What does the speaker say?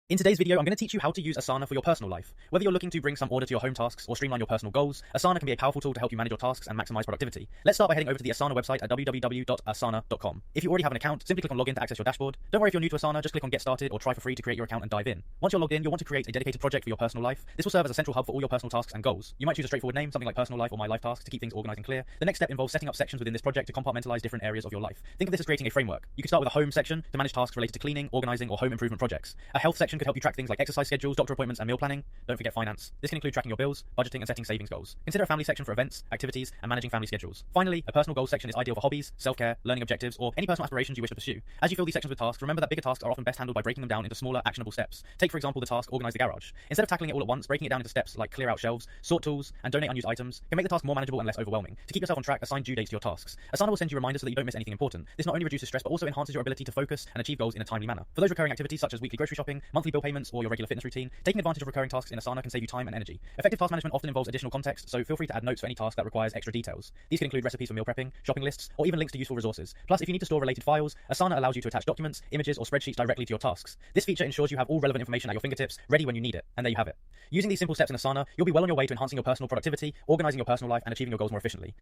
In today's video, I'm going to teach you how to use Asana for your personal life. Whether you're looking to bring some order to your home tasks or streamline your personal goals, Asana can be a powerful tool to help you manage your tasks and maximize productivity. Let's start by heading over to the Asana website at www.asana.com. If you already have an account, simply click on Login to access your dashboard. Don't worry if you're new to Asana, just click on Get Started or try for free to create your account and dive in. Once you're logged in, you'll want to create a dedicated project for your personal life. This will serve as a central hub for all your personal tasks and goals. You might choose a straightforward name, something like Personal Life or My Life Tasks, to keep things organized and clear. The next step involves setting up sections within this project to compartmentalize different areas of your life. Think of this as creating a framework. You could start with a home section to manage tasks related to cleaning, organizing, or home improvement projects. A health section could help you track things like exercise schedules, doctor appointments, and meal planning. Don't forget finance. This can include tracking your bills, budgeting, and setting savings goals. Consider a family section for events, activities, and managing family schedules. Finally, a personal goals section is ideal for hobbies, self-care, learning objectives, or any personal aspirations you wish to pursue. As you fill these sections with tasks, remember that bigger tasks are often best handled by breaking them down into smaller, actionable steps. Take, for example, the task Organize the Garage. Instead of tackling it all at once, breaking it down into steps like clear out shelves, sort tools, and donate unused items can make the task more manageable and less overwhelming. To keep yourself on track, assign due dates to your tasks. Asana will send you reminders so that you don't miss anything important. This not only reduces stress, but also enhances your ability to focus and achieve goals in a timely manner. For those recurring activities such as weekly grocery shopping, monthly bill payments, or your regular fitness routine, taking advantage of recurring tasks in Asana can save you time and energy. Effective task management often involves additional context, so feel free to add notes for any task that requires extra details. These can include recipes for meal prepping, shopping lists, or even links to useful resources. Plus, if you need to store related files, Asana allows you to attach documents, images, or spreadsheets directly to your tasks. This feature ensures you have all relevant information at your fingertips, ready when you need it. And there you have it. Using these simple steps in Asana, you'll be well on your way to enhancing your personal productivity, organizing your personal life, and achieving your goals more efficiently.